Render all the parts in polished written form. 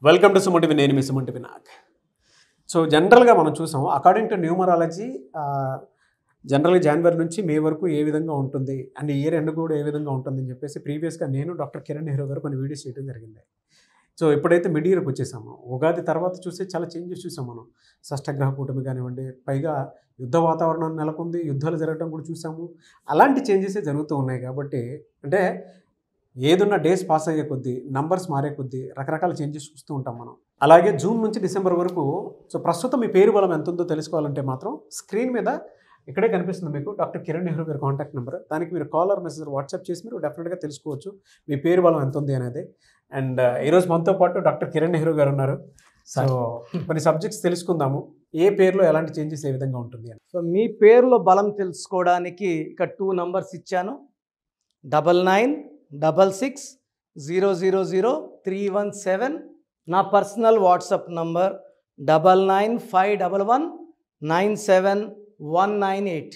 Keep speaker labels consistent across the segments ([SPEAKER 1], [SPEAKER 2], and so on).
[SPEAKER 1] Welcome to Suman TV. నేను మీ Suman TV Nag. So జనరల్గా మనం చూసాం అకార్డింగ్ టు న్యూమరాలజీ జనరల్గా జనవరి నుంచి మే వరకు ఏ విధంగా ఉంటుంది అండ్ ఇయర్ ఎండ్ కూడా ఏ విధంగా ఉంటుంది అని చెప్పేసి ప్రీవియస్గా నేను డాక్టర్ కిరణ్ నెహ్రూ గారు కొన్ని వీడియోస్ చేయడం జరిగింది. సో ఎప్పుడైతే మిడ్ ఇయర్కి వచ్చేసామో ఉగాది తర్వాత చూస్తే చాలా చేంజెస్ చూసాం మనం. షష్టగ్రహ కూటమి కానివ్వండి, పైగా యుద్ధ వాతావరణం నెలకొంది, యుద్ధాలు జరగడం కూడా చూసాము. అలాంటి చేంజెసే జరుగుతూ ఉన్నాయి. కాబట్టి అంటే ఏదున్న డేస్ పాస్ అయ్యే కొద్దీ, నంబర్స్ మారే కొద్దీ రకరకాల చేంజెస్ చూస్తూ ఉంటాం మనం. అలాగే జూన్ నుంచి డిసెంబర్ వరకు సో ప్రస్తుతం మీ పేరు బలం ఎంత ఉందో తెలుసుకోవాలంటే మాత్రం స్క్రీన్ మీద ఇక్కడే కనిపిస్తుంది మీకు డాక్టర్ కిరణ్ నెహ్రూ గారి కాంటాక్ట్ నెంబర్. దానికి మీరు కాల్ ఆర్ మెసేజ్ వాట్సాప్ చేసి మీరు డెఫినెట్గా తెలుసుకోవచ్చు మీ పేరు బలం ఎంత ఉంది అనేది. అండ్ ఈరోజు మనతో పాటు డాక్టర్ కిరణ్ నెహ్రూ గారు ఉన్నారు. సో కొన్ని సబ్జెక్ట్స్ తెలుసుకుందాము, ఏ పేరులో ఎలాంటి చేంజెస్ ఏ విధంగా ఉంటుంది అని.
[SPEAKER 2] సో మీ పేరులో బలం తెలుసుకోవడానికి ఇక్కడ 2 నంబర్స్ ఇచ్చాను. 9966000317. నా personal WhatsApp number 9951197198.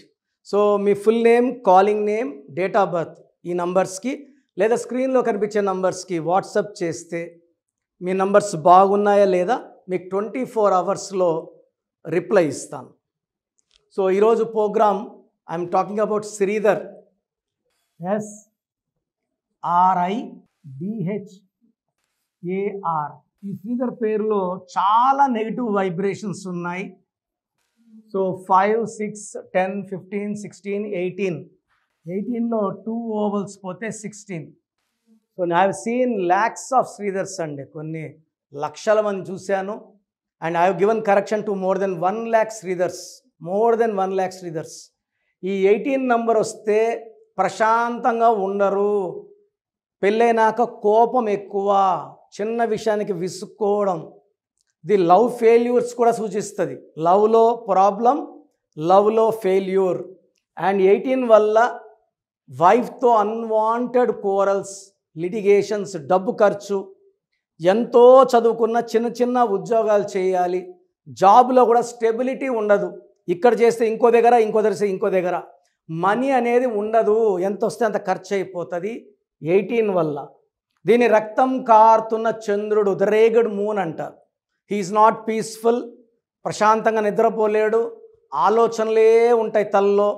[SPEAKER 2] So me full name, calling name, date of birth ఈ నంబర్స్కి లేదా స్క్రీన్లో కనిపించే నంబర్స్కి వాట్సాప్ చేస్తే మీ నంబర్స్ బాగున్నాయా లేదా మీకు 24 అవర్స్లో రిప్లై ఇస్తాను. సో ఈరోజు program I'm talking about Sridhar. SRIDHAR. ఈ శ్రీధర్ పేరులో చాలా నెగిటివ్ వైబ్రేషన్స్ ఉన్నాయి. సో 5, 6, 10, 15, 16, 18. 18లో 2 ఓవల్స్ పోతే 16. So I have seen lakhs of Sridhars అండి, కొన్ని లక్షల మంది చూశాను. And I have given correction to more than 1 lakh Sridhars. ఈ 18 నంబర్ వస్తే ప్రశాంతంగా ఉండరు. పెళ్ళైనాక కోపం ఎక్కువ, చిన్న విషయానికి విసుక్కోవడం. ఇది లవ్ ఫెయిల్యూర్స్ కూడా సూచిస్తుంది. లవ్లో ప్రాబ్లం, లవ్లో ఫెయిల్యూర్. అండ్ 18 వల్ల వైఫ్తో అన్వాంటెడ్ కోరల్స్, లిటిగేషన్స్, డబ్బు ఖర్చు. ఎంతో చదువుకున్న చిన్న చిన్న ఉద్యోగాలు చేయాలి, జాబ్లో కూడా స్టెబిలిటీ ఉండదు. ఇక్కడ చేస్తే ఇంకో దగ్గర, ఇంకో దగ్గర మనీ అనేది ఉండదు. ఎంత వస్తే అంత ఖర్చు అయిపోతుంది 18 వల్ల. దీని రక్తం కారుతున్న చంద్రుడు, ద రేగడ్ మూన్ అంటారు. హీఈస్ నాట్ పీస్ఫుల్, ప్రశాంతంగా నిద్రపోలేడు, ఆలోచనలే ఉంటాయి తల్లో.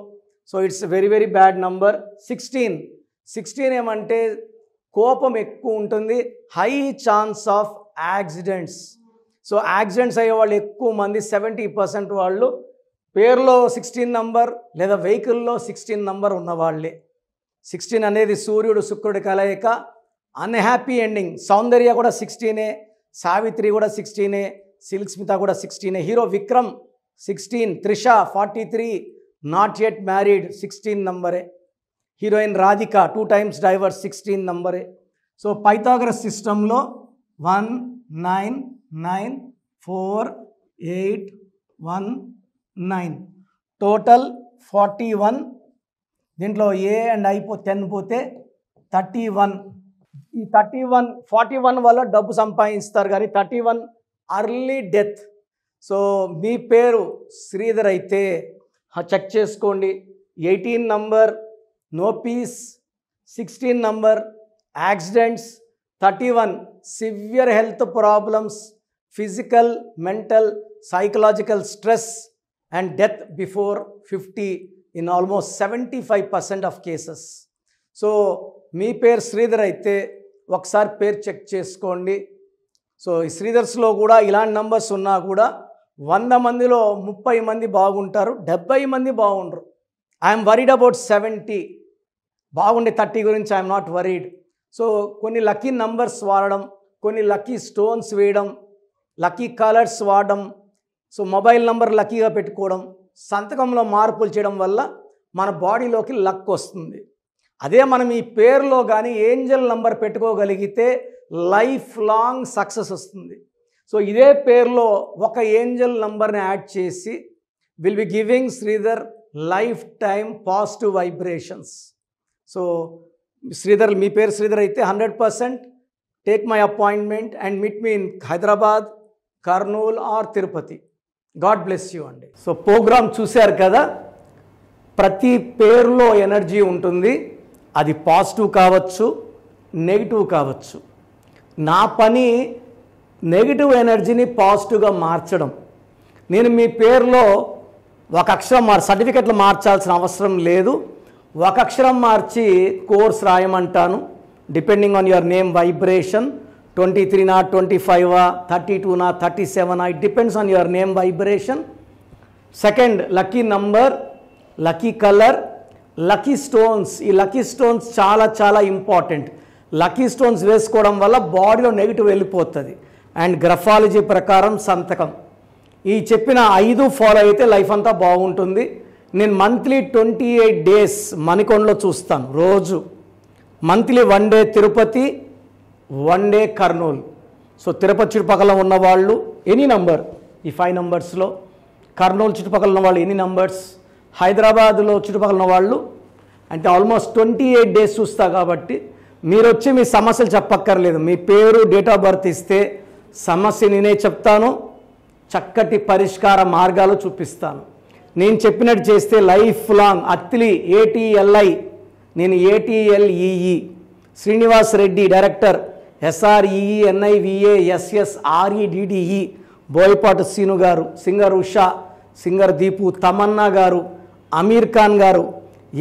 [SPEAKER 2] So it's very very bad number. 16 ఏమంటే కోపం ఎక్కువ ఉంటుంది, high chance of accidents. So accidents అయ్యే వాళ్ళు ఎక్కువ మంది, 70% వాళ్ళు పేరులో 16 నంబర్ లేదా వెహికల్లో 16 నంబర్ ఉన్నవాళ్ళే. 16 అనేది సూర్యుడు శుక్రుడి కలయిక, అన్హ్యాపీ ఎండింగ్. సౌందర్య కూడా 16, సావిత్రి కూడా 16, సిల్క్ స్మిత కూడా 16, hero Vikram 16, Trisha 43, not yet married 16 నంబరే, హీరోయిన్ రాధిక 2 times డైవర్స్ 16 నంబరే. సో పైథాగరస్ సిస్టంలో 1 9 9 4 8 1 9 టోటల్ 41. దీంట్లో ఏ అండ్ ఐ 10 పోతే 31. ఈ 41 వల్ల డబ్బు సంపాదిస్తారు, కానీ 31 అర్లీ డెత్. సో మీ పేరు శ్రీధర్ అయితే చెక్ చేసుకోండి. 18 number no peace, 16 number accidents, 31 severe health problems, physical, mental, psychological stress and death before 50 in almost 75% of cases. So మీ పేరు శ్రీధర్ అయితే ఒకసారి పేరు చెక్ చేసుకోండి. సో ఈ శ్రీధర్స్లో కూడా ఇలాంటి నంబర్స్ ఉన్నా కూడా 100 మందిలో 30 మంది బాగుంటారు, 70 మంది బాగుండరు. I'm worried about 70. బాగుండే 30 గురించి ఐఎమ్ నాట్ వరీడ్. సో కొన్ని లక్కీ నంబర్స్ వాడడం, కొన్ని లక్కీ స్టోన్స్ వేయడం, లక్కీ కలర్స్ వాడడం, సో మొబైల్ నంబర్ లక్కీగా పెట్టుకోవడం, సంతకంలో మార్పులు చేయడం వల్ల మన బాడీలోకి లక్ వస్తుంది. అదే మనం ఈ పేరులో కానీ ఏంజల్ నంబర్ పెట్టుకోగలిగితే లైఫ్ లాంగ్ సక్సెస్ వస్తుంది. సో ఇదే పేరులో ఒక ఏంజల్ నంబర్ని యాడ్ చేసి will be giving Sridhar lifetime positive vibrations. So Sridhar, మీ పేరు శ్రీధర్ అయితే 100% take my appointment and meet me in Hyderabad, Kurnool or Tirupati. God bless you అండి. సో ప్రోగ్రామ్ చూశారు కదా, ప్రతి పేరులో ఎనర్జీ ఉంటుంది. అది పాజిటివ్ కావచ్చు, నెగిటివ్ కావచ్చు. నా పని నెగిటివ్ ఎనర్జీని పాజిటివ్గా మార్చడం. నేను మీ పేరులో ఒక అక్షరం సర్టిఫికెట్లు మార్చాల్సిన అవసరం లేదు. ఒక అక్షరం మార్చి కోర్స్ రాయమంటాను. Depending on your name vibration 23 25 32 37 it depends on your name vibration. Second, lucky number, lucky colour, lucky stones. ఈ లక్కీ స్టోన్స్ చాలా చాలా ఇంపార్టెంట్. లక్కీ స్టోన్స్ వేసుకోవడం వల్ల బాడీలో నెగిటివ్ వెళ్ళిపోతుంది. అండ్ గ్రఫాలజీ ప్రకారం సంతకం. ఈ చెప్పిన 5 ఫాలో అయితే లైఫ్ అంతా బాగుంటుంది. నేను మంత్లీ 28 డేస్ మణికొండలో చూస్తాను రోజు. Monthly 1 day Tirupati, 1 day Kurnool. So Tirupati చుట్టుపక్కల ఉన్నవాళ్ళు ఎనీ నంబర్, ఈ 5 నంబర్స్లో, కర్నూలు చుట్టుపక్కల ఉన్న వాళ్ళు ఎనీ నంబర్స్, హైదరాబాద్లో చుట్టుపక్కల ఉన్న వాళ్ళు అంటే ఆల్మోస్ట్ 28 డేస్ చూస్తా. కాబట్టి మీరు వచ్చి మీ సమస్యలు చెప్పక్కర్లేదు. మీ పేరు, డేట్ ఆఫ్ బర్త్ ఇస్తే సమస్య నేనే చెప్తాను, చక్కటి పరిష్కార మార్గాలు చూపిస్తాను. నేను చెప్పినట్టు చేస్తే లైఫ్ లాంగ్. అత్తిలి ATLI, నేను ATLEE, Srinivas Reddy director, SREENIVASSREDDE, Boyapati Seenu గారు, సింగర్ ఉషా, సింగర్ దీపు, తమన్నా గారు, అమీర్ ఖాన్ గారు,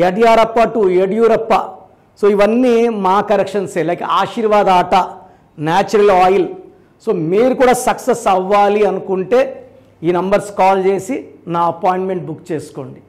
[SPEAKER 2] యడ్యారప్ప టు యడ్యూరప్ప. సో ఇవన్నీ మా కరెక్షన్సే. లైక్ ఆశీర్వాద్ ఆట, న్యాచురల్ ఆయిల్. సో మీరు కూడా సక్సెస్ అవ్వాలి అనుకుంటే ఈ నంబర్స్ కాల్ చేసి నా అపాయింట్మెంట్ బుక్ చేసుకోండి.